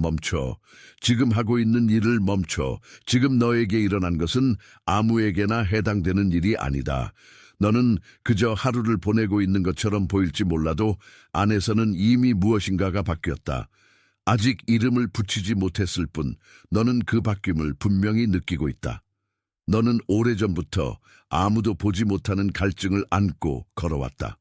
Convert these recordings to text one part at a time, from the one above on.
멈춰. 지금 하고 있는 일을 멈춰. 지금 너에게 일어난 것은 아무에게나 해당되는 일이 아니다. 너는 그저 하루를 보내고 있는 것처럼 보일지 몰라도 안에서는 이미 무엇인가가 바뀌었다. 아직 이름을 붙이지 못했을 뿐 너는 그 바뀜을 분명히 느끼고 있다. 너는 오래전부터 아무도 보지 못하는 갈증을 안고 걸어왔다.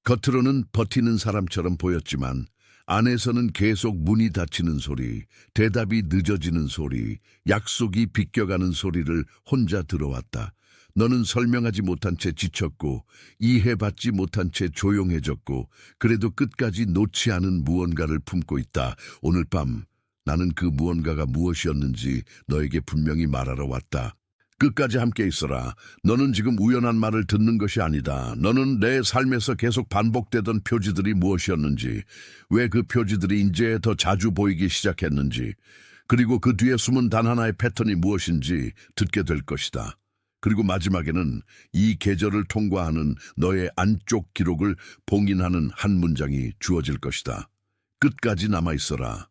겉으로는 버티는 사람처럼 보였지만 안에서는 계속 문이 닫히는 소리, 대답이 늦어지는 소리, 약속이 비껴가는 소리를 혼자 들어왔다. 너는 설명하지 못한 채 지쳤고 이해받지 못한 채 조용해졌고 그래도 끝까지 놓지 않은 무언가를 품고 있다. 오늘 밤 나는 그 무언가가 무엇이었는지 너에게 분명히 말하러 왔다. 끝까지 함께 있어라. 너는 지금 우연한 말을 듣는 것이 아니다. 너는 내 삶에서 계속 반복되던 표지들이 무엇이었는지, 왜 그 표지들이 이제 더 자주 보이기 시작했는지, 그리고 그 뒤에 숨은 단 하나의 패턴이 무엇인지 듣게 될 것이다. 그리고 마지막에는 이 계절을 통과하는 너의 안쪽 기록을 봉인하는 한 문장이 주어질 것이다. 끝까지 남아있어라.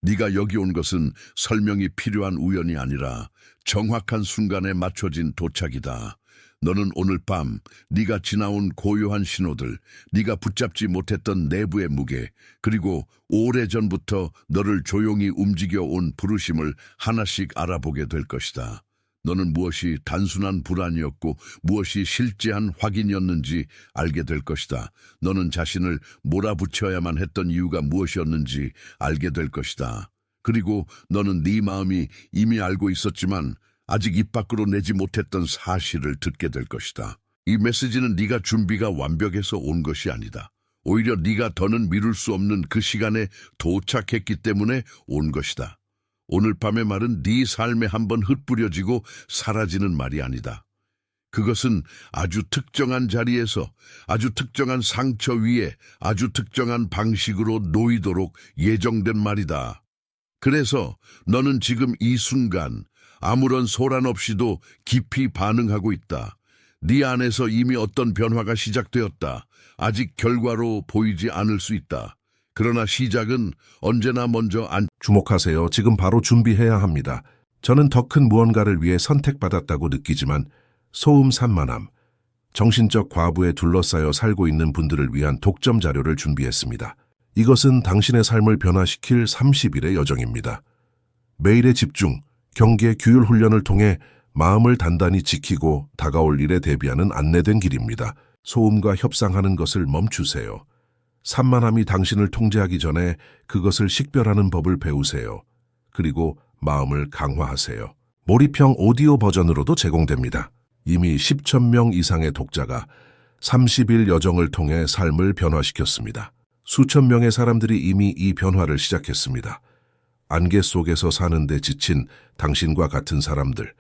네가 여기 온 것은 설명이 필요한 우연이 아니라 정확한 순간에 맞춰진 도착이다. 너는 오늘 밤 네가 지나온 고요한 신호들, 네가 붙잡지 못했던 내부의 무게, 그리고 오래전부터 너를 조용히 움직여 온 부르심을 하나씩 알아보게 될 것이다. 너는 무엇이 단순한 불안이었고 무엇이 실제한 확인이었는지 알게 될 것이다. 너는 자신을 몰아붙여야만 했던 이유가 무엇이었는지 알게 될 것이다. 그리고 너는 네 마음이 이미 알고 있었지만 아직 입 밖으로 내지 못했던 사실을 듣게 될 것이다. 이 메시지는 네가 준비가 완벽해서 온 것이 아니다. 오히려 네가 더는 미룰 수 없는 그 시간에 도착했기 때문에 온 것이다. 오늘 밤의 말은 네 삶에 한번 흩뿌려지고 사라지는 말이 아니다. 그것은 아주 특정한 자리에서 아주 특정한 상처 위에 아주 특정한 방식으로 놓이도록 예정된 말이다. 그래서 너는 지금 이 순간 아무런 소란 없이도 깊이 반응하고 있다. 네 안에서 이미 어떤 변화가 시작되었다. 아직 결과로 보이지 않을 수 있다. 그러나 시작은 언제나 먼저 주목하세요. 지금 바로 준비해야 합니다. 저는 더 큰 무언가를 위해 선택받았다고 느끼지만 소음 산만함, 정신적 과부에 둘러싸여 살고 있는 분들을 위한 독점 자료를 준비했습니다. 이것은 당신의 삶을 변화시킬 30일의 여정입니다. 매일의 집중, 경계, 규율 훈련을 통해 마음을 단단히 지키고 다가올 일에 대비하는 안내된 길입니다. 소음과 협상하는 것을 멈추세요. 산만함이 당신을 통제하기 전에 그것을 식별하는 법을 배우세요. 그리고 마음을 강화하세요. 몰입형 오디오 버전으로도 제공됩니다. 이미 10,000명 이상의 독자가 30일 여정을 통해 삶을 변화시켰습니다. 수천 명의 사람들이 이미 이 변화를 시작했습니다. 안개 속에서 사는데 지친 당신과 같은 사람들,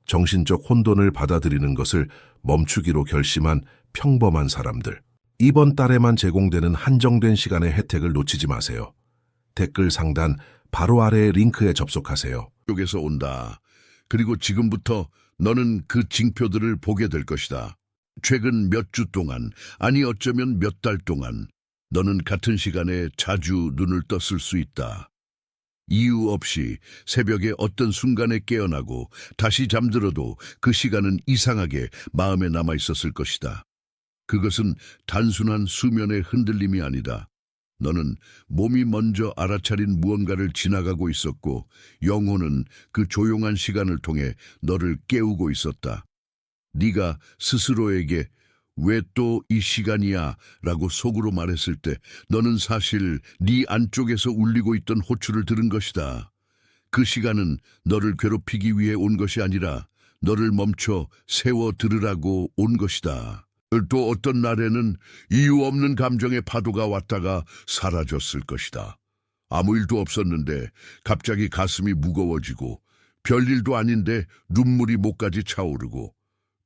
정신적 혼돈을 받아들이는 것을 멈추기로 결심한 평범한 사람들, 이번 달에만 제공되는 한정된 시간의 혜택을 놓치지 마세요. 댓글 상단 바로 아래의 링크에 접속하세요. 쪽에서 온다. 그리고 지금부터 너는 그 징표들을 보게 될 것이다. 최근 몇 주 동안, 아니 어쩌면 몇 달 동안 너는 같은 시간에 자주 눈을 떴을 수 있다. 이유 없이 새벽에 어떤 순간에 깨어나고 다시 잠들어도 그 시간은 이상하게 마음에 남아 있었을 것이다. 그것은 단순한 수면의 흔들림이 아니다. 너는 몸이 먼저 알아차린 무언가를 지나가고 있었고 영혼은 그 조용한 시간을 통해 너를 깨우고 있었다. 네가 스스로에게 왜 또 이 시간이야? 라고 속으로 말했을 때 너는 사실 네 안쪽에서 울리고 있던 호출을 들은 것이다. 그 시간은 너를 괴롭히기 위해 온 것이 아니라 너를 멈춰 세워 들으라고 온 것이다. 또 어떤 날에는 이유 없는 감정의 파도가 왔다가 사라졌을 것이다. 아무 일도 없었는데 갑자기 가슴이 무거워지고 별일도 아닌데 눈물이 목까지 차오르고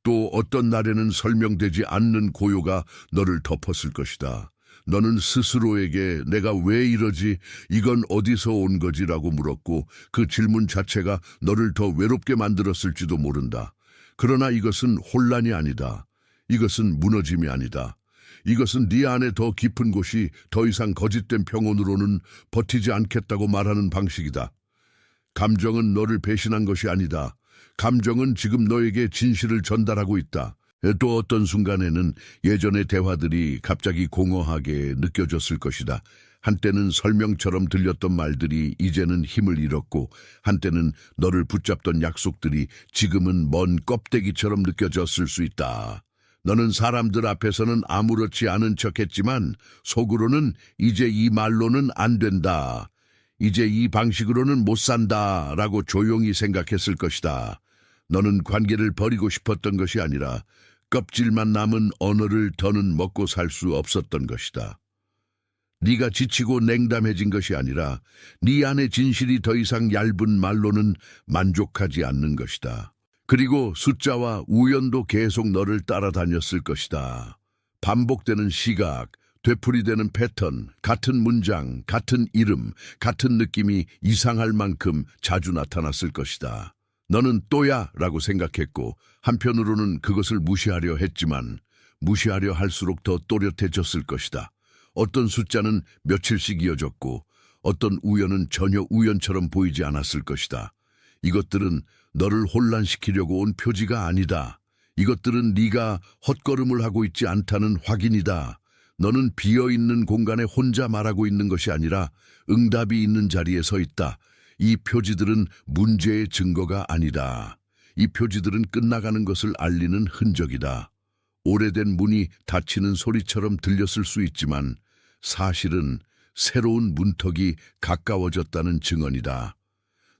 또 어떤 날에는 설명되지 않는 고요가 너를 덮었을 것이다. 너는 스스로에게 내가 왜 이러지? 이건 어디서 온 거지라고 물었고 그 질문 자체가 너를 더 외롭게 만들었을지도 모른다. 그러나 이것은 혼란이 아니다. 이것은 무너짐이 아니다. 이것은 네 안에 더 깊은 곳이 더 이상 거짓된 평온으로는 버티지 않겠다고 말하는 방식이다. 감정은 너를 배신한 것이 아니다. 감정은 지금 너에게 진실을 전달하고 있다. 또 어떤 순간에는 예전의 대화들이 갑자기 공허하게 느껴졌을 것이다. 한때는 설명처럼 들렸던 말들이 이제는 힘을 잃었고, 한때는 너를 붙잡던 약속들이 지금은 먼 껍데기처럼 느껴졌을 수 있다. 너는 사람들 앞에서는 아무렇지 않은 척했지만 속으로는 이제 이 말로는 안 된다. 이제 이 방식으로는 못 산다 라고 조용히 생각했을 것이다. 너는 관계를 버리고 싶었던 것이 아니라 껍질만 남은 언어를 더는 먹고 살 수 없었던 것이다. 네가 지치고 냉담해진 것이 아니라 네 안의 진실이 더 이상 얇은 말로는 만족하지 않는 것이다. 그리고 숫자와 우연도 계속 너를 따라다녔을 것이다. 반복되는 시각, 되풀이되는 패턴, 같은 문장, 같은 이름, 같은 느낌이 이상할 만큼 자주 나타났을 것이다. 너는 또야 라고 생각했고, 한편으로는 그것을 무시하려 했지만 무시하려 할수록 더 또렷해졌을 것이다. 어떤 숫자는 며칠씩 이어졌고 어떤 우연은 전혀 우연처럼 보이지 않았을 것이다. 이것들은 너를 혼란시키려고 온 표지가 아니다. 이것들은 네가 헛걸음을 하고 있지 않다는 확인이다. 너는 비어있는 공간에 혼자 말하고 있는 것이 아니라 응답이 있는 자리에 서 있다. 이 표지들은 문제의 증거가 아니다. 이 표지들은 끝나가는 것을 알리는 흔적이다. 오래된 문이 닫히는 소리처럼 들렸을 수 있지만 사실은 새로운 문턱이 가까워졌다는 증언이다.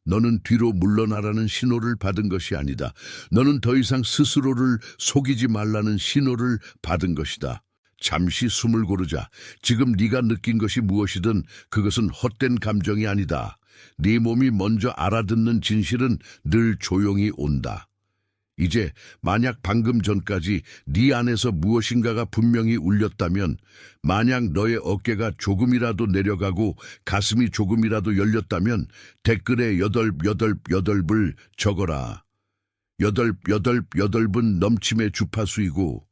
너는 뒤로 물러나라는 신호를 받은 것이 아니다. 너는 더 이상 스스로를 속이지 말라는 신호를 받은 것이다. 잠시 숨을 고르자. 지금 네가 느낀 것이 무엇이든 그것은 헛된 감정이 아니다. 네 몸이 먼저 알아듣는 진실은 늘 조용히 온다. 이제 만약 방금 전까지 네 안에서 무엇인가가 분명히 울렸다면, 만약 너의 어깨가 조금이라도 내려가고 가슴이 조금이라도 열렸다면 댓글에 여덟을 적어라. 여덟은 넘침의 주파수이고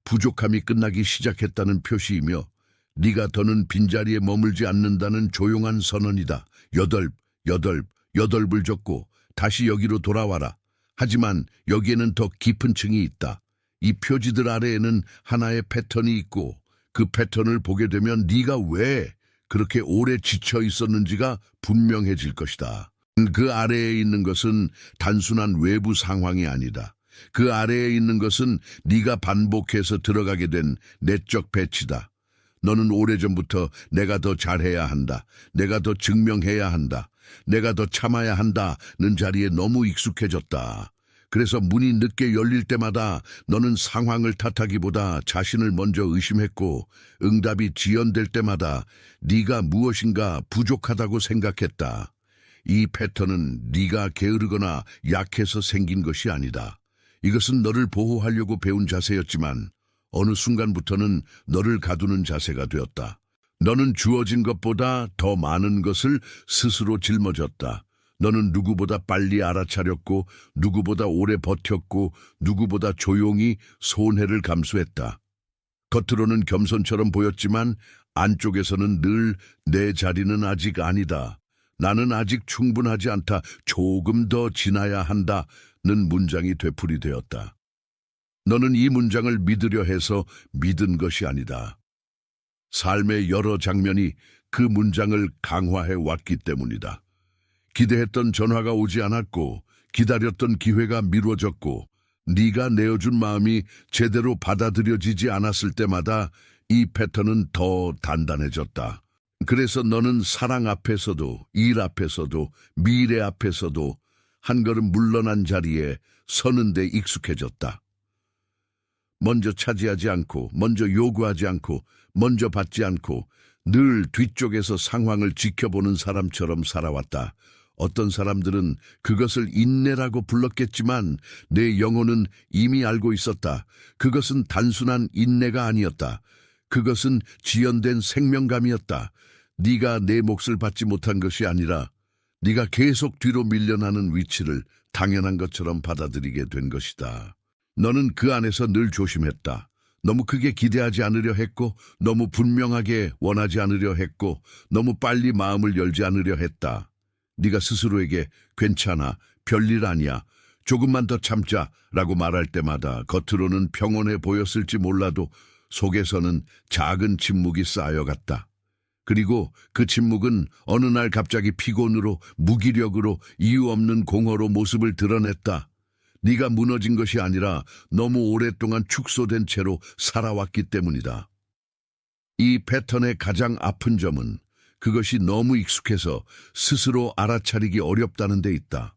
부족함이 끝나기 시작했다는 표시이며 네가 더는 빈자리에 머물지 않는다는 조용한 선언이다. 여덟을 적고 다시 여기로 돌아와라. 하지만 여기에는 더 깊은 층이 있다. 이 표지들 아래에는 하나의 패턴이 있고 그 패턴을 보게 되면 네가 왜 그렇게 오래 지쳐 있었는지가 분명해질 것이다. 그 아래에 있는 것은 단순한 외부 상황이 아니다. 그 아래에 있는 것은 네가 반복해서 들어가게 된 내적 배치다. 너는 오래전부터 내가 더 잘해야 한다. 내가 더 증명해야 한다. 내가 더 참아야 한다는 자리에 너무 익숙해졌다. 그래서 문이 늦게 열릴 때마다 너는 상황을 탓하기보다 자신을 먼저 의심했고, 응답이 지연될 때마다 네가 무엇인가 부족하다고 생각했다. 이 패턴은 네가 게으르거나 약해서 생긴 것이 아니다. 이것은 너를 보호하려고 배운 자세였지만 어느 순간부터는 너를 가두는 자세가 되었다. 너는 주어진 것보다 더 많은 것을 스스로 짊어졌다. 너는 누구보다 빨리 알아차렸고, 누구보다 오래 버텼고, 누구보다 조용히 손해를 감수했다. 겉으로는 겸손처럼 보였지만 안쪽에서는 늘 내 자리는 아직 아니다. 나는 아직 충분하지 않다. 조금 더 지나야 한다는 문장이 되풀이되었다. 너는 이 문장을 믿으려 해서 믿은 것이 아니다. 삶의 여러 장면이 그 문장을 강화해 왔기 때문이다. 기대했던 전화가 오지 않았고, 기다렸던 기회가 미뤄졌고, 네가 내어준 마음이 제대로 받아들여지지 않았을 때마다 이 패턴은 더 단단해졌다. 그래서 너는 사랑 앞에서도, 일 앞에서도, 미래 앞에서도 한 걸음 물러난 자리에 서는 데 익숙해졌다. 먼저 차지하지 않고, 먼저 요구하지 않고, 먼저 받지 않고 늘 뒤쪽에서 상황을 지켜보는 사람처럼 살아왔다. 어떤 사람들은 그것을 인내라고 불렀겠지만 내 영혼은 이미 알고 있었다. 그것은 단순한 인내가 아니었다. 그것은 지연된 생명감이었다. 네가 내 몫을 받지 못한 것이 아니라 네가 계속 뒤로 밀려나는 위치를 당연한 것처럼 받아들이게 된 것이다. 너는 그 안에서 늘 조심했다. 너무 크게 기대하지 않으려 했고, 너무 분명하게 원하지 않으려 했고, 너무 빨리 마음을 열지 않으려 했다. 네가 스스로에게 괜찮아, 별일 아니야, 조금만 더 참자라고 말할 때마다 겉으로는 평온해 보였을지 몰라도 속에서는 작은 침묵이 쌓여갔다. 그리고 그 침묵은 어느 날 갑자기 피곤으로, 무기력으로, 이유 없는 공허로 모습을 드러냈다. 네가 무너진 것이 아니라 너무 오랫동안 축소된 채로 살아왔기 때문이다. 이 패턴의 가장 아픈 점은 그것이 너무 익숙해서 스스로 알아차리기 어렵다는 데 있다.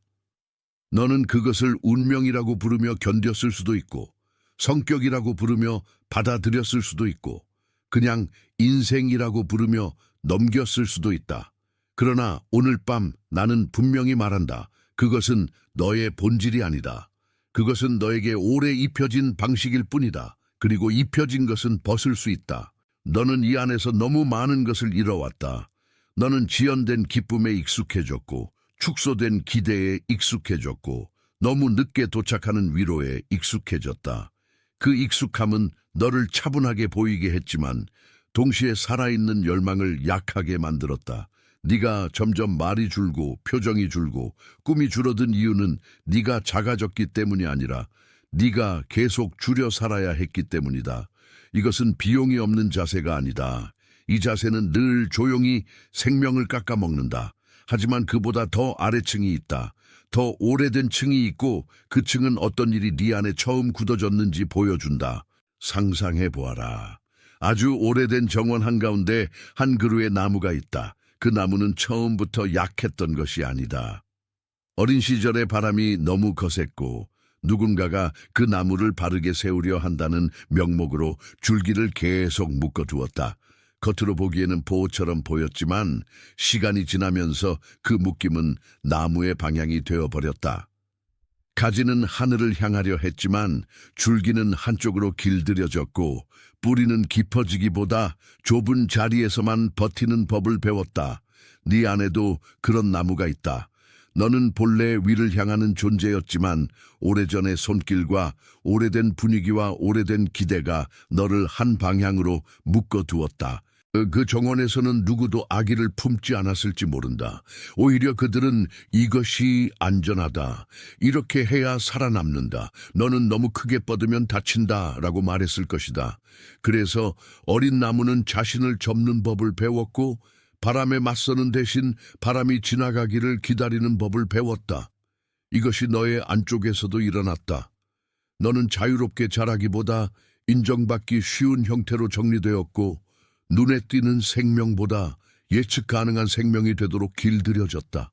너는 그것을 운명이라고 부르며 견뎠을 수도 있고, 성격이라고 부르며 받아들였을 수도 있고, 그냥 인생이라고 부르며 넘겼을 수도 있다. 그러나 오늘 밤 나는 분명히 말한다. 그것은 너의 본질이 아니다. 그것은 너에게 오래 입혀진 방식일 뿐이다. 그리고 입혀진 것은 벗을 수 있다. 너는 이 안에서 너무 많은 것을 잃어왔다. 너는 지연된 기쁨에 익숙해졌고, 축소된 기대에 익숙해졌고, 너무 늦게 도착하는 위로에 익숙해졌다. 그 익숙함은 너를 차분하게 보이게 했지만 동시에 살아있는 열망을 약하게 만들었다. 네가 점점 말이 줄고 표정이 줄고 꿈이 줄어든 이유는 네가 작아졌기 때문이 아니라 네가 계속 줄여 살아야 했기 때문이다. 이것은 비용이 없는 자세가 아니다. 이 자세는 늘 조용히 생명을 깎아먹는다. 하지만 그보다 더 아래층이 있다. 더 오래된 층이 있고 그 층은 어떤 일이 네 안에 처음 굳어졌는지 보여준다. 상상해보아라. 아주 오래된 정원 한가운데 한 그루의 나무가 있다. 그 나무는 처음부터 약했던 것이 아니다. 어린 시절의 바람이 너무 거셌고 누군가가 그 나무를 바르게 세우려 한다는 명목으로 줄기를 계속 묶어두었다. 겉으로 보기에는 보호처럼 보였지만 시간이 지나면서 그 묶임은 나무의 방향이 되어버렸다. 가지는 하늘을 향하려 했지만 줄기는 한쪽으로 길들여졌고 뿌리는 깊어지기보다 좁은 자리에서만 버티는 법을 배웠다. 네 안에도 그런 나무가 있다. 너는 본래 위를 향하는 존재였지만 오래전의 손길과 오래된 분위기와 오래된 기대가 너를 한 방향으로 묶어두었다. 그 정원에서는 누구도 아기를 품지 않았을지 모른다. 오히려 그들은 이것이 안전하다. 이렇게 해야 살아남는다. 너는 너무 크게 뻗으면 다친다. 라고 말했을 것이다. 그래서 어린 나무는 자신을 접는 법을 배웠고 바람에 맞서는 대신 바람이 지나가기를 기다리는 법을 배웠다. 이것이 너의 안쪽에서도 일어났다. 너는 자유롭게 자라기보다 인정받기 쉬운 형태로 정리되었고 눈에 띄는 생명보다 예측 가능한 생명이 되도록 길들여졌다.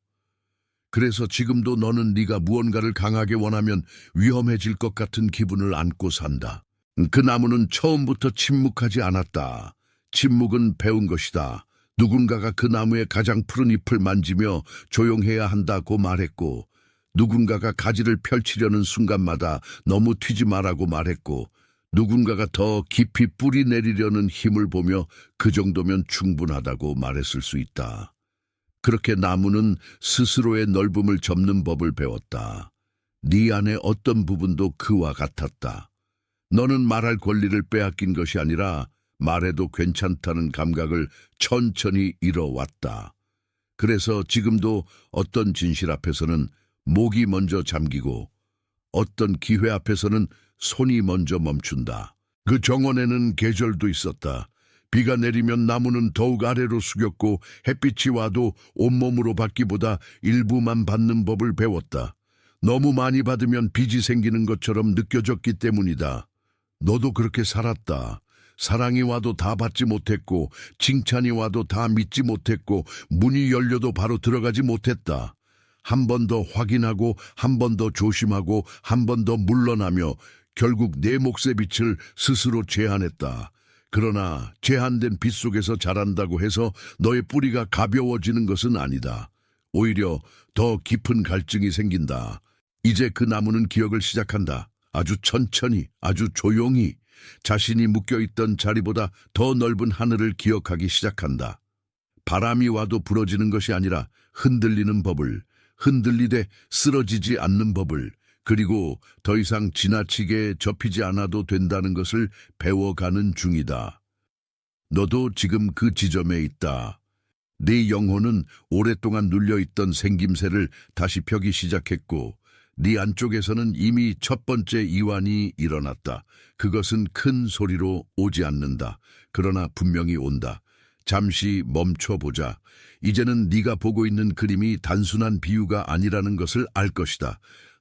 그래서 지금도 너는 네가 무언가를 강하게 원하면 위험해질 것 같은 기분을 안고 산다. 그 나무는 처음부터 침묵하지 않았다. 침묵은 배운 것이다. 누군가가 그 나무의 가장 푸른 잎을 만지며 조용해야 한다고 말했고 누군가가 가지를 펼치려는 순간마다 너무 튀지 말라고 말했고 누군가가 더 깊이 뿌리 내리려는 힘을 보며 그 정도면 충분하다고 말했을 수 있다. 그렇게 나무는 스스로의 넓음을 접는 법을 배웠다. 네 안의 어떤 부분도 그와 같았다. 너는 말할 권리를 빼앗긴 것이 아니라 말해도 괜찮다는 감각을 천천히 잃어왔다. 그래서 지금도 어떤 진실 앞에서는 목이 먼저 잠기고 어떤 기회 앞에서는 손이 먼저 멈춘다. 그 정원에는 계절도 있었다. 비가 내리면 나무는 더욱 아래로 숙였고 햇빛이 와도 온몸으로 받기보다 일부만 받는 법을 배웠다. 너무 많이 받으면 빚이 생기는 것처럼 느껴졌기 때문이다. 너도 그렇게 살았다. 사랑이 와도 다 받지 못했고 칭찬이 와도 다 믿지 못했고 문이 열려도 바로 들어가지 못했다. 한 번 더 확인하고 한 번 더 조심하고 한 번 더 물러나며 결국 내 몫의 빛을 스스로 제한했다. 그러나 제한된 빛 속에서 자란다고 해서 너의 뿌리가 가벼워지는 것은 아니다. 오히려 더 깊은 갈증이 생긴다. 이제 그 나무는 기억을 시작한다. 아주 천천히, 아주 조용히 자신이 묶여있던 자리보다 더 넓은 하늘을 기억하기 시작한다. 바람이 와도 부러지는 것이 아니라 흔들리는 법을, 흔들리되 쓰러지지 않는 법을, 그리고 더 이상 지나치게 접히지 않아도 된다는 것을 배워가는 중이다. 너도 지금 그 지점에 있다. 네 영혼은 오랫동안 눌려있던 생김새를 다시 펴기 시작했고 네 안쪽에서는 이미 첫 번째 이완이 일어났다. 그것은 큰 소리로 오지 않는다. 그러나 분명히 온다. 잠시 멈춰보자. 이제는 네가 보고 있는 그림이 단순한 비유가 아니라는 것을 알 것이다.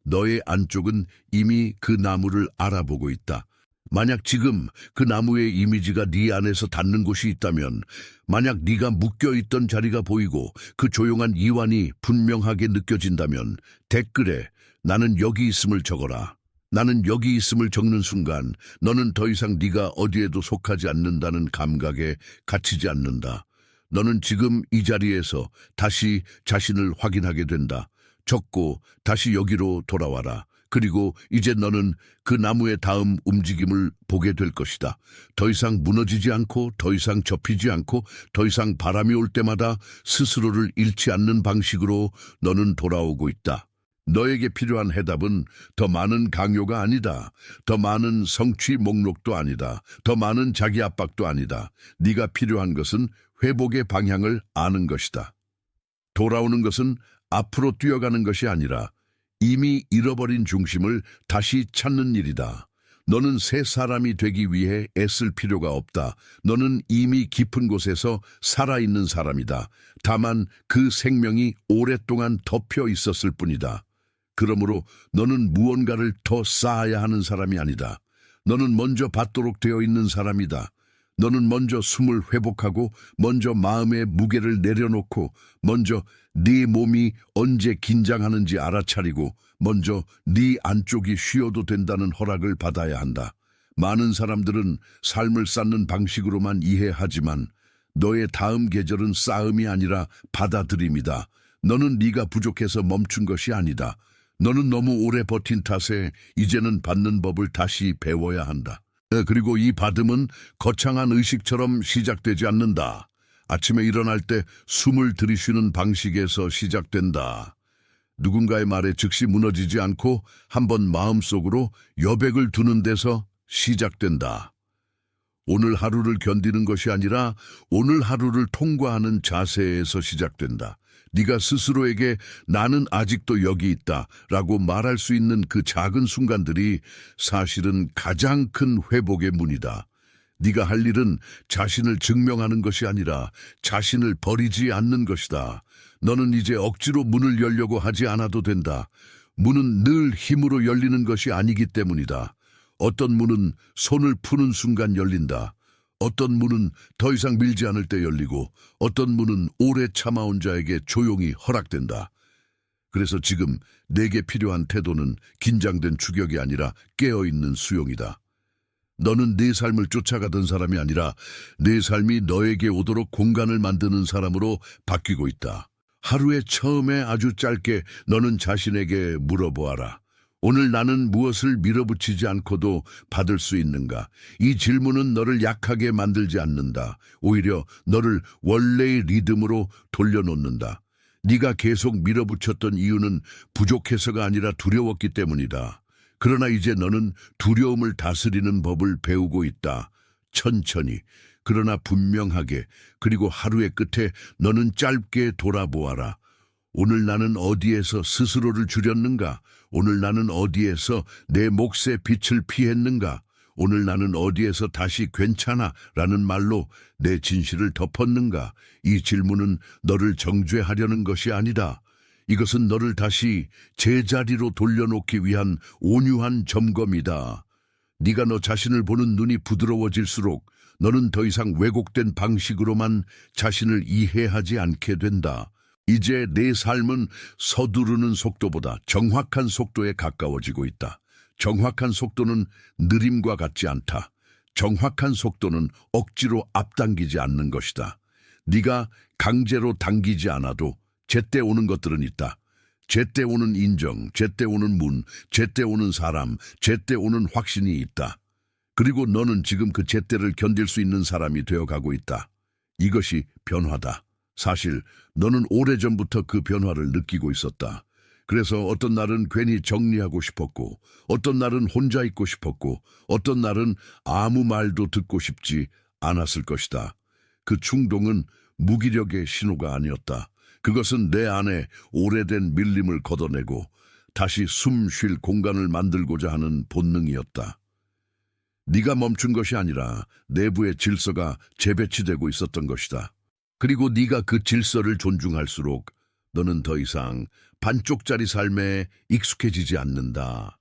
너의 안쪽은 이미 그 나무를 알아보고 있다. 만약 지금 그 나무의 이미지가 네 안에서 닿는 곳이 있다면, 만약 네가 묶여있던 자리가 보이고 그 조용한 이완이 분명하게 느껴진다면 댓글에 나는 여기 있음을 적어라. 나는 여기 있음을 적는 순간 너는 더 이상 네가 어디에도 속하지 않는다는 감각에 갇히지 않는다. 너는 지금 이 자리에서 다시 자신을 확인하게 된다. 적고 다시 여기로 돌아와라. 그리고 이제 너는 그 나무의 다음 움직임을 보게 될 것이다. 더 이상 무너지지 않고, 더 이상 접히지 않고, 더 이상 바람이 올 때마다 스스로를 잃지 않는 방식으로 너는 돌아오고 있다. 너에게 필요한 해답은 더 많은 강요가 아니다. 더 많은 성취 목록도 아니다. 더 많은 자기 압박도 아니다. 네가 필요한 것은 회복의 방향을 아는 것이다. 돌아오는 것은 앞으로 뛰어가는 것이 아니라 이미 잃어버린 중심을 다시 찾는 일이다. 너는 새 사람이 되기 위해 애쓸 필요가 없다. 너는 이미 깊은 곳에서 살아있는 사람이다. 다만 그 생명이 오랫동안 덮여 있었을 뿐이다. 그러므로 너는 무언가를 더 쌓아야 하는 사람이 아니다. 너는 먼저 받도록 되어 있는 사람이다. 너는 먼저 숨을 회복하고, 먼저 마음의 무게를 내려놓고, 먼저 네 몸이 언제 긴장하는지 알아차리고, 먼저 네 안쪽이 쉬어도 된다는 허락을 받아야 한다. 많은 사람들은 삶을 쌓는 방식으로만 이해하지만 너의 다음 계절은 쌓음이 아니라 받아들임이다. 너는 네가 부족해서 멈춘 것이 아니다. 너는 너무 오래 버틴 탓에 이제는 받는 법을 다시 배워야 한다. 그리고 이 받음은 거창한 의식처럼 시작되지 않는다. 아침에 일어날 때 숨을 들이쉬는 방식에서 시작된다. 누군가의 말에 즉시 무너지지 않고 한번 마음속으로 여백을 두는 데서 시작된다. 오늘 하루를 견디는 것이 아니라 오늘 하루를 통과하는 자세에서 시작된다. 네가 스스로에게 나는 아직도 여기 있다 라고 말할 수 있는 그 작은 순간들이 사실은 가장 큰 회복의 문이다. 네가 할 일은 자신을 증명하는 것이 아니라 자신을 버리지 않는 것이다. 너는 이제 억지로 문을 열려고 하지 않아도 된다. 문은 늘 힘으로 열리는 것이 아니기 때문이다. 어떤 문은 손을 푸는 순간 열린다. 어떤 문은 더 이상 밀지 않을 때 열리고, 어떤 문은 오래 참아온 자에게 조용히 허락된다. 그래서 지금 내게 필요한 태도는 긴장된 추격이 아니라 깨어있는 수용이다. 너는 네 삶을 쫓아가던 사람이 아니라 네 삶이 너에게 오도록 공간을 만드는 사람으로 바뀌고 있다. 하루의 처음에 아주 짧게 너는 자신에게 물어보아라. 오늘 나는 무엇을 밀어붙이지 않고도 받을 수 있는가? 이 질문은 너를 약하게 만들지 않는다. 오히려 너를 원래의 리듬으로 돌려놓는다. 네가 계속 밀어붙였던 이유는 부족해서가 아니라 두려웠기 때문이다. 그러나 이제 너는 두려움을 다스리는 법을 배우고 있다. 천천히, 그러나 분명하게, 그리고 하루의 끝에 너는 짧게 돌아보아라. 오늘 나는 어디에서 스스로를 줄였는가? 오늘 나는 어디에서 내 몫의 빛을 피했는가? 오늘 나는 어디에서 다시 괜찮아 라는 말로 내 진실을 덮었는가? 이 질문은 너를 정죄하려는 것이 아니다. 이것은 너를 다시 제자리로 돌려놓기 위한 온유한 점검이다. 네가 너 자신을 보는 눈이 부드러워질수록 너는 더 이상 왜곡된 방식으로만 자신을 이해하지 않게 된다. 이제 내 삶은 서두르는 속도보다 정확한 속도에 가까워지고 있다. 정확한 속도는 느림과 같지 않다. 정확한 속도는 억지로 앞당기지 않는 것이다. 네가 강제로 당기지 않아도 제때 오는 것들은 있다. 제때 오는 인정, 제때 오는 문, 제때 오는 사람, 제때 오는 확신이 있다. 그리고 너는 지금 그 제때를 견딜 수 있는 사람이 되어가고 있다. 이것이 변화다. 사실 너는 오래전부터 그 변화를 느끼고 있었다. 그래서 어떤 날은 괜히 정리하고 싶었고, 어떤 날은 혼자 있고 싶었고, 어떤 날은 아무 말도 듣고 싶지 않았을 것이다. 그 충동은 무기력의 신호가 아니었다. 그것은 내 안에 오래된 밀림을 걷어내고 다시 숨 쉴 공간을 만들고자 하는 본능이었다. 네가 멈춘 것이 아니라 내부의 질서가 재배치되고 있었던 것이다. 그리고 네가 그 질서를 존중할수록 너는 더 이상 반쪽짜리 삶에 익숙해지지 않는다.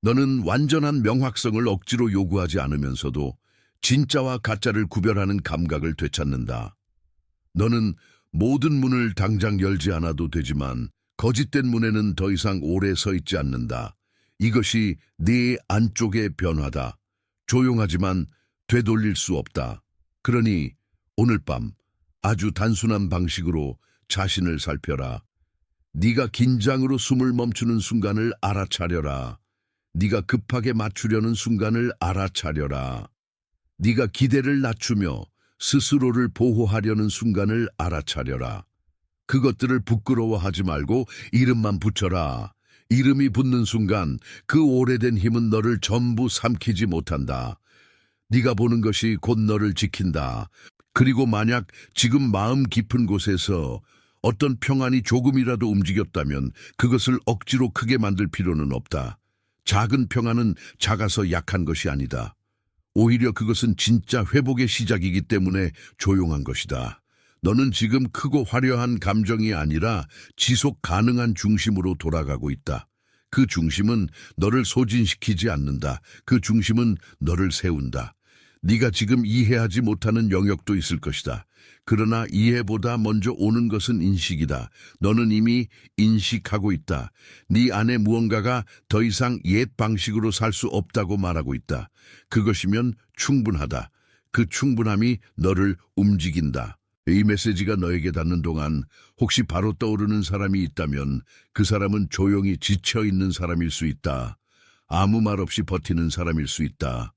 너는 완전한 명확성을 억지로 요구하지 않으면서도 진짜와 가짜를 구별하는 감각을 되찾는다. 너는 모든 문을 당장 열지 않아도 되지만 거짓된 문에는 더 이상 오래 서 있지 않는다. 이것이 네 안쪽의 변화다. 조용하지만 되돌릴 수 없다. 그러니 오늘 밤 아주 단순한 방식으로 자신을 살펴라. 네가 긴장으로 숨을 멈추는 순간을 알아차려라. 네가 급하게 맞추려는 순간을 알아차려라. 네가 기대를 낮추며 스스로를 보호하려는 순간을 알아차려라. 그것들을 부끄러워하지 말고 이름만 붙여라. 이름이 붙는 순간 그 오래된 힘은 너를 전부 삼키지 못한다. 네가 보는 것이 곧 너를 지킨다. 그리고 만약 지금 마음 깊은 곳에서 어떤 평안이 조금이라도 움직였다면 그것을 억지로 크게 만들 필요는 없다. 작은 평안은 작아서 약한 것이 아니다. 오히려 그것은 진짜 회복의 시작이기 때문에 조용한 것이다. 너는 지금 크고 화려한 감정이 아니라 지속 가능한 중심으로 돌아가고 있다. 그 중심은 너를 소진시키지 않는다. 그 중심은 너를 세운다. 네가 지금 이해하지 못하는 영역도 있을 것이다. 그러나 이해보다 먼저 오는 것은 인식이다. 너는 이미 인식하고 있다. 네 안에 무언가가 더 이상 옛 방식으로 살 수 없다고 말하고 있다. 그것이면 충분하다. 그 충분함이 너를 움직인다. 이 메시지가 너에게 닿는 동안 혹시 바로 떠오르는 사람이 있다면 그 사람은 조용히 지쳐있는 사람일 수 있다. 아무 말 없이 버티는 사람일 수 있다.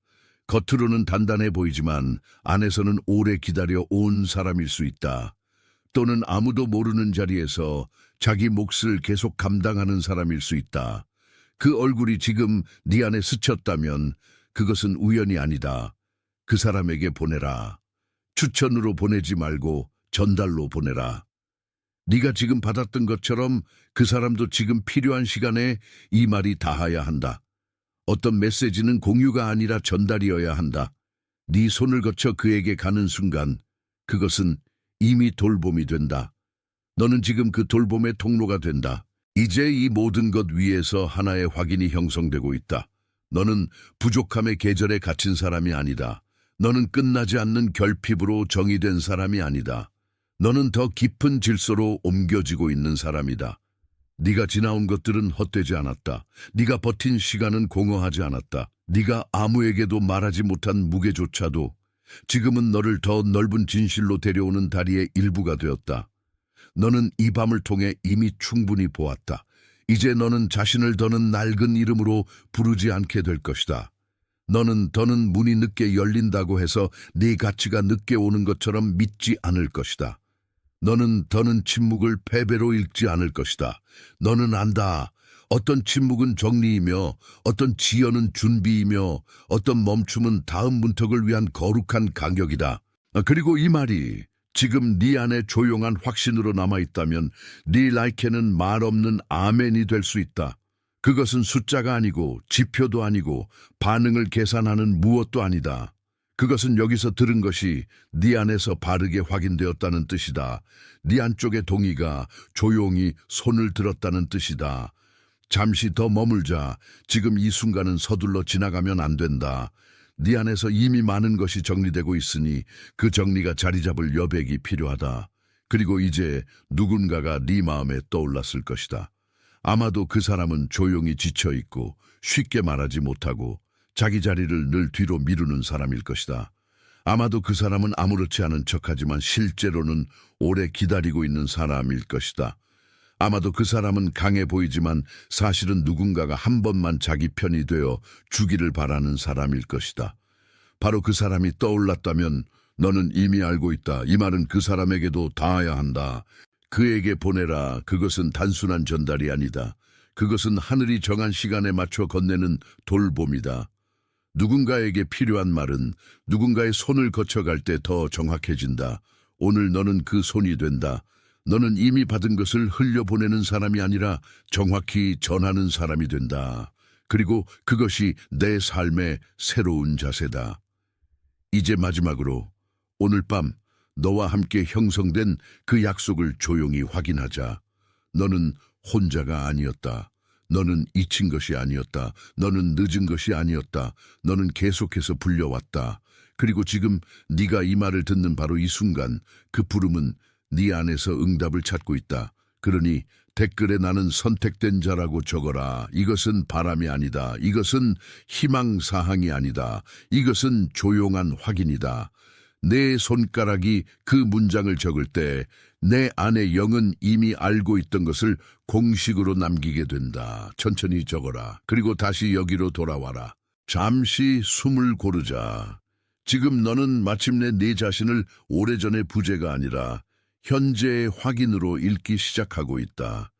겉으로는 단단해 보이지만 안에서는 오래 기다려 온 사람일 수 있다. 또는 아무도 모르는 자리에서 자기 몫을 계속 감당하는 사람일 수 있다. 그 얼굴이 지금 네 안에 스쳤다면 그것은 우연이 아니다. 그 사람에게 보내라. 추천으로 보내지 말고 전달로 보내라. 네가 지금 받았던 것처럼 그 사람도 지금 필요한 시간에 이 말이 닿아야 한다. 어떤 메시지는 공유가 아니라 전달이어야 한다. 네 손을 거쳐 그에게 가는 순간 그것은 이미 돌봄이 된다. 너는 지금 그 돌봄의 통로가 된다. 이제 이 모든 것 위에서 하나의 확인이 형성되고 있다. 너는 부족함의 계절에 갇힌 사람이 아니다. 너는 끝나지 않는 결핍으로 정의된 사람이 아니다. 너는 더 깊은 질서로 옮겨지고 있는 사람이다. 네가 지나온 것들은 헛되지 않았다. 네가 버틴 시간은 공허하지 않았다. 네가 아무에게도 말하지 못한 무게조차도 지금은 너를 더 넓은 진실로 데려오는 다리의 일부가 되었다. 너는 이 밤을 통해 이미 충분히 보았다. 이제 너는 자신을 더는 낡은 이름으로 부르지 않게 될 것이다. 너는 더는 문이 늦게 열린다고 해서 네 가치가 늦게 오는 것처럼 믿지 않을 것이다. 너는 더는 침묵을 패배로 읽지 않을 것이다. 너는 안다. 어떤 침묵은 정리이며 어떤 지연은 준비이며 어떤 멈춤은 다음 문턱을 위한 거룩한 간격이다. 그리고 이 말이 지금 네 안에 조용한 확신으로 남아있다면 네 라이케는 말 없는 아멘이 될 수 있다. 그것은 숫자가 아니고 지표도 아니고 반응을 계산하는 무엇도 아니다. 그것은 여기서 들은 것이 네 안에서 바르게 확인되었다는 뜻이다. 네 안쪽의 동의가 조용히 손을 들었다는 뜻이다. 잠시 더 머물자. 지금 이 순간은 서둘러 지나가면 안 된다. 네 안에서 이미 많은 것이 정리되고 있으니 그 정리가 자리 잡을 여백이 필요하다. 그리고 이제 누군가가 네 마음에 떠올랐을 것이다. 아마도 그 사람은 조용히 지쳐있고 쉽게 말하지 못하고 자기 자리를 늘 뒤로 미루는 사람일 것이다. 아마도 그 사람은 아무렇지 않은 척하지만 실제로는 오래 기다리고 있는 사람일 것이다. 아마도 그 사람은 강해 보이지만 사실은 누군가가 한 번만 자기 편이 되어 주기를 바라는 사람일 것이다. 바로 그 사람이 떠올랐다면 너는 이미 알고 있다. 이 말은 그 사람에게도 닿아야 한다. 그에게 보내라. 그것은 단순한 전달이 아니다. 그것은 하늘이 정한 시간에 맞춰 건네는 돌봄이다. 누군가에게 필요한 말은 누군가의 손을 거쳐갈 때 더 정확해진다. 오늘 너는 그 손이 된다. 너는 이미 받은 것을 흘려보내는 사람이 아니라 정확히 전하는 사람이 된다. 그리고 그것이 내 삶의 새로운 자세다. 이제 마지막으로 오늘 밤 너와 함께 형성된 그 약속을 조용히 확인하자. 너는 혼자가 아니었다. 너는 잊힌 것이 아니었다. 너는 늦은 것이 아니었다. 너는 계속해서 불려왔다. 그리고 지금 네가 이 말을 듣는 바로 이 순간 그 부름은 네 안에서 응답을 찾고 있다. 그러니 댓글에 나는 선택된 자라고 적어라. 이것은 바람이 아니다. 이것은 희망사항이 아니다. 이것은 조용한 확인이다. 내 손가락이 그 문장을 적을 때 내 안의 영은 이미 알고 있던 것을 공식으로 남기게 된다. 천천히 적어라. 그리고 다시 여기로 돌아와라. 잠시 숨을 고르자. 지금 너는 마침내 네 자신을 오래전의 부재가 아니라 현재의 확인으로 읽기 시작하고 있다.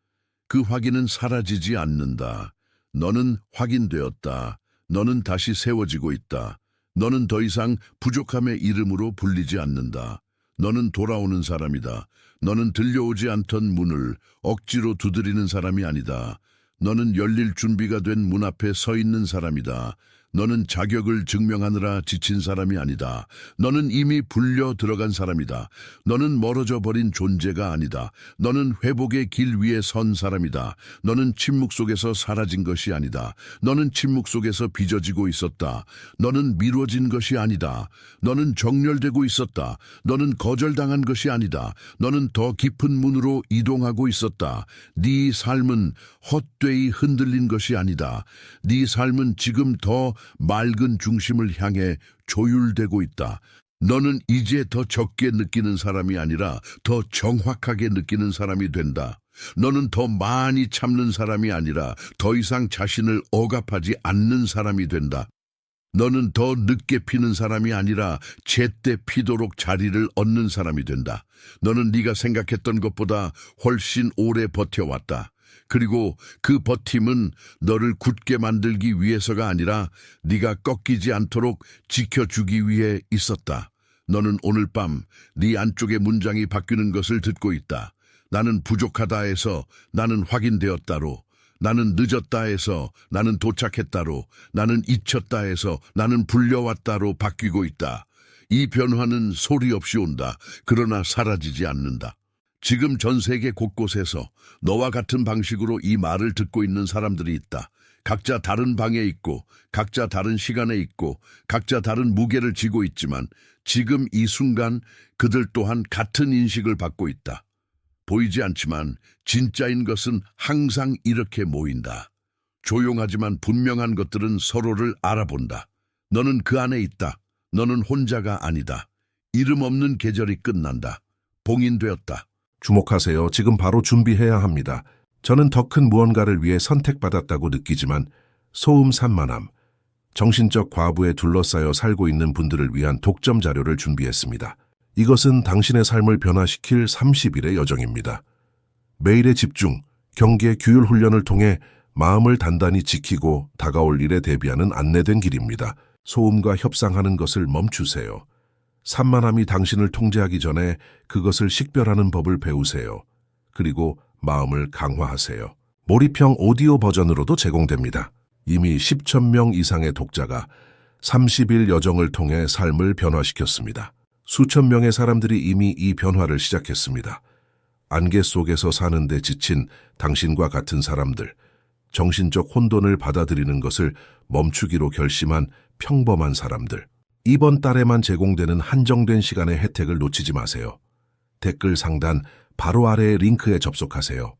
그 확인은 사라지지 않는다. 너는 확인되었다. 너는 다시 세워지고 있다. 너는 더 이상 부족함의 이름으로 불리지 않는다. 너는 돌아오는 사람이다. 너는 들려오지 않던 문을 억지로 두드리는 사람이 아니다. 너는 열릴 준비가 된 문 앞에 서 있는 사람이다. 너는 자격을 증명하느라 지친 사람이 아니다. 너는 이미 불려 들어간 사람이다. 너는 멀어져 버린 존재가 아니다. 너는 회복의 길 위에 선 사람이다. 너는 침묵 속에서 사라진 것이 아니다. 너는 침묵 속에서 빚어지고 있었다. 너는 미뤄진 것이 아니다. 너는 정렬되고 있었다. 너는 거절당한 것이 아니다. 너는 더 깊은 문으로 이동하고 있었다. 네 삶은 헛되이 흔들린 것이 아니다. 네 삶은 지금 더 맑은 중심을 향해 조율되고 있다. 너는 이제 더 적게 느끼는 사람이 아니라 더 정확하게 느끼는 사람이 된다. 너는 더 많이 참는 사람이 아니라 더 이상 자신을 억압하지 않는 사람이 된다. 너는 더 늦게 피는 사람이 아니라 제때 피도록 자리를 얻는 사람이 된다. 너는 네가 생각했던 것보다 훨씬 오래 버텨왔다. 그리고 그 버팀은 너를 굳게 만들기 위해서가 아니라 네가 꺾이지 않도록 지켜주기 위해 있었다. 너는 오늘 밤 네 안쪽의 문장이 바뀌는 것을 듣고 있다. 나는 부족하다에서 나는 확인되었다로, 나는 늦었다에서 나는 도착했다로, 나는 잊혔다에서 나는 불려왔다로 바뀌고 있다. 이 변화는 소리 없이 온다. 그러나 사라지지 않는다. 지금 전 세계 곳곳에서 너와 같은 방식으로 이 말을 듣고 있는 사람들이 있다. 각자 다른 방에 있고, 각자 다른 시간에 있고, 각자 다른 무게를 지고 있지만 지금 이 순간 그들 또한 같은 인식을 받고 있다. 보이지 않지만 진짜인 것은 항상 이렇게 모인다. 조용하지만 분명한 것들은 서로를 알아본다. 너는 그 안에 있다. 너는 혼자가 아니다. 이름 없는 계절이 끝난다. 봉인되었다. 주목하세요. 지금 바로 준비해야 합니다. 저는 더 큰 무언가를 위해 선택받았다고 느끼지만 소음 산만함, 정신적 과부에 둘러싸여 살고 있는 분들을 위한 독점 자료를 준비했습니다. 이것은 당신의 삶을 변화시킬 30일의 여정입니다. 매일의 집중, 경계, 규율 훈련을 통해 마음을 단단히 지키고 다가올 일에 대비하는 안내된 길입니다. 소음과 협상하는 것을 멈추세요. 산만함이 당신을 통제하기 전에 그것을 식별하는 법을 배우세요. 그리고 마음을 강화하세요. 몰입형 오디오 버전으로도 제공됩니다. 이미 10,000명 이상의 독자가 30일 여정을 통해 삶을 변화시켰습니다. 수천 명의 사람들이 이미 이 변화를 시작했습니다. 안개 속에서 사는데 지친 당신과 같은 사람들, 정신적 혼돈을 받아들이는 것을 멈추기로 결심한 평범한 사람들, 이번 달에만 제공되는 한정된 시간의 혜택을 놓치지 마세요. 댓글 상단 바로 아래의 링크에 접속하세요.